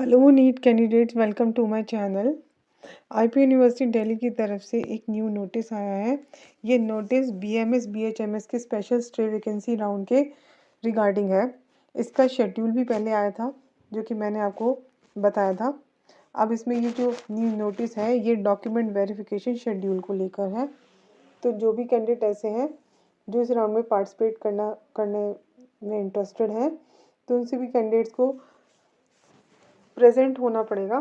Hello NEET candidates, welcome to my channel. IP university Delhi की तरफ से एक न्यू नोटिस आया है। ये नोटिस बीएमएस बीएचएमएस के स्पेशल स्टे वैकेंसी राउंड के रिगार्डिंग है। इसका शेड्यूल भी पहले आया था जो कि मैंने आपको बताया था। अब इसमें ये जो न्यू नोटिस है ये डॉक्यूमेंट वेरिफिकेशन शेड्यूल को लेकर है। तो जो भी कैंडिडेट ऐसे हैं जो इस राउंड में पार्टिसिपेट करने में इंटरेस्टेड हैं तो उन सभी कैंडिडेट्स को प्रेजेंट होना पड़ेगा।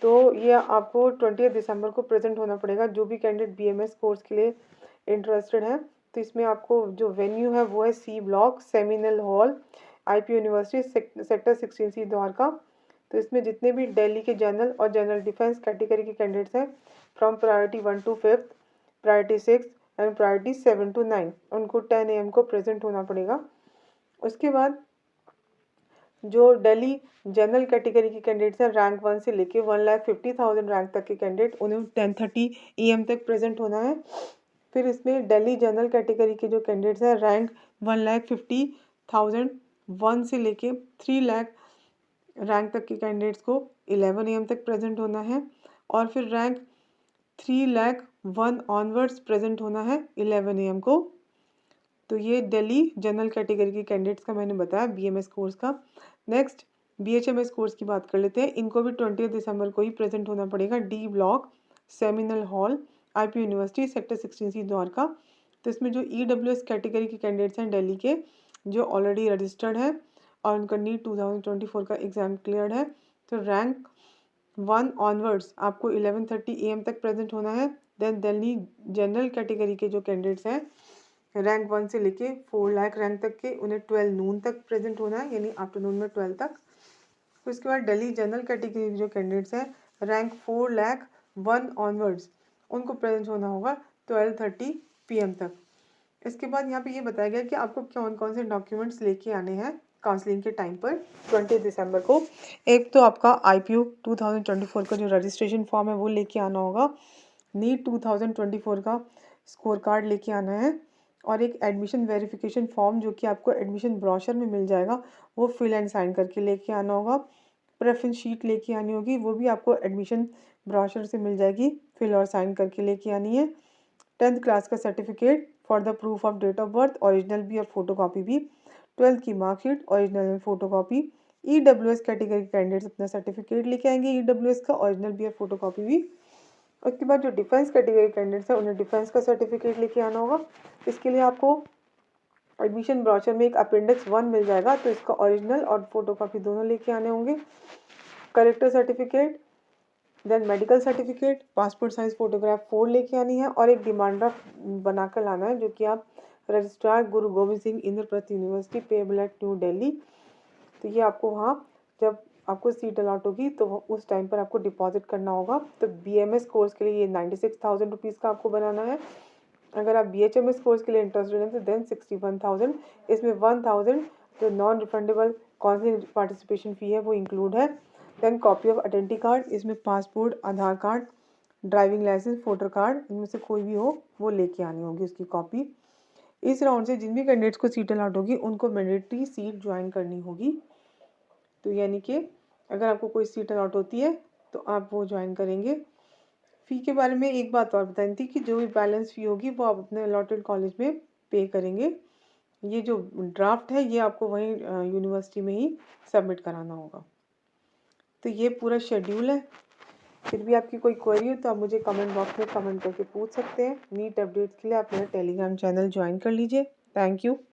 तो ये आपको 20 दिसंबर को प्रेजेंट होना पड़ेगा जो भी कैंडिडेट बीएमएस कोर्स के लिए इंटरेस्टेड है। तो इसमें आपको जो वेन्यू है वो है C block seminal hall, IP university, sector 16C Dwarka. तो इसमें जितने भी दिल्ली के जनरल और जनरल डिफेंस कैटेगरी के कैंडिडेट्स हैं from priority 1 to 5, priority 6 and priority 7 to 9 उनको 10 AM को प्रेजेंट होना पड़ेगा। उसके बाद जो दिल्ली जनरल कैटेगरी के कैंडिडेट्स हैं रैंक 1 से लेके 1,50,000 रैंक तक के कैंडिडेट उन्हें 10:30 AM तक प्रेजेंट होना है। फिर इसमें दिल्ली जनरल कैटेगरी के जो कैंडिडेट्स हैं रैंक 1,50,000 1 से लेके 3 लाख रैंक तक के कैंडिडेट्स को 11 AM तक प्रेजेंट होना है। और फिर रैंक 3,01,000 ऑनवर्ड्स प्रेजेंट होना है 11 AM को। तो ये दिल्ली जनरल कैटेगरी के कैंडिडेट्स का मैंने बताया बीएमएस कोर्स का। नेक्स्ट बीएचएमएस कोर्स की बात कर लेते हैं। इनको भी 20 दिसंबर को ही प्रेजेंट होना पड़ेगा D block seminal hall, IP university, sector 16C Dwarka. तो इसमें जो ईडब्ल्यूएस कैटेगरी के कैंडिडेट्स हैं दिल्ली के जो ऑलरेडी रजिस्टर्ड है और उनका नीट 2024 का एग्जाम क्लियर है तो रैंक 1 ऑनवर्ड्स आपको 11:30 AM तक प्रेजेंट होना है। देन दिल्ली जनरल कैटेगरी के जो कैंडिडेट्स हैं रैंक 1 से लेके 4 लाख रैंक तक के उन्हें 12 नून तक प्रेजेंट होना है, यानी आफ्टरनून में 12 तक। फिर उसके बाद दिल्ली जनरल कैटेगरी के जो कैंडिडेट्स हैं रैंक 4,01,000 ऑनवर्ड्स उनको प्रेजेंट होना होगा 12:30 PM तक। इसके बाद यहाँ पे ये बताया गया कि आपको कौन कौन से डॉक्यूमेंट्स लेके आने हैं काउंसलिंग के टाइम पर 20 दिसंबर को। एक तो आपका IPU 2024 का जो रजिस्ट्रेशन फॉर्म है वो लेके आना होगा। नीट 2024 का स्कोर कार्ड लेके आना है और एक एडमिशन वेरिफिकेशन फॉर्म जो कि आपको एडमिशन ब्रोशर में मिल जाएगा वो फिल एंड साइन करके लेके आना होगा। प्रेफरेंस शीट लेके आनी होगी, वो भी आपको एडमिशन ब्रोशर से मिल जाएगी, फिल और साइन करके लेके आनी है। 10th क्लास का certificate for the proof of date of birth, original भी और फोटोकॉपी भी। 12th की marksheet, original and photocopy. EWS category के कैंडिडेट्स अपना सर्टिफिकेट लेके आएंगे ईडब्ल्यूएस का, ओरिजिनल भी और फोटोकॉपी भी। उसके बाद जो डिफेंस कैटेगरी कैंडिडेट्स हैं उन्हें डिफेंस का सर्टिफिकेट लेके आना होगा। इसके लिए आपको एडमिशन ब्रोशर में एक अपेंडिक्स 1 मिल जाएगा तो इसका ओरिजिनल और फोटोकॉपी दोनों लेके आने होंगे। Character certificate, then medical certificate, passport size photograph 4 लेके आनी है और एक डिमांड ड्राफ्ट बनाकर लाना है जो कि आप रजिस्ट्रार गुरु Govind Singh Indraprastha university, payable eight new Delhi. तो ये आपको वहाँ जब आपको सीट अलॉट होगी तो उस टाइम पर आपको डिपॉजिट करना होगा। तो बीएमएस कोर्स के लिए ये 96,000 रुपीज़ का आपको बनाना है। अगर आप बीएचएमएस कोर्स के लिए इंटरेस्टेड हैं तो देन 61,000। इसमें 1,000 जो non refundable counselling participation fee है वो इंक्लूड है। Then copy of identity card, इसमें passport, Aadhaar card, driving licence, voter card इनमें से कोई भी हो वो लेके आनी होगी उसकी कॉपी। इस राउंड से जिन भी कैंडिडेट्स को सीट अलॉट होगी उनको मैंडेटरी सीट ज्वाइन करनी होगी। तो यानी कि अगर आपको कोई सीट अलॉट होती है तो आप वो ज्वाइन करेंगे। फ़ी के बारे में एक बात और बतानी थी कि जो भी बैलेंस फ़ी होगी वो आप अपने अलॉटेड कॉलेज में पे करेंगे। ये जो ड्राफ्ट है ये आपको वहीं यूनिवर्सिटी में ही सबमिट कराना होगा। तो ये पूरा शेड्यूल है। फिर भी आपकी कोई क्वेरी हो तो आप मुझे कमेंट बॉक्स में कमेंट करके पूछ सकते हैं। नीट अपडेट्स के लिए आप मेरा टेलीग्राम चैनल ज्वाइन कर लीजिए। Thank you.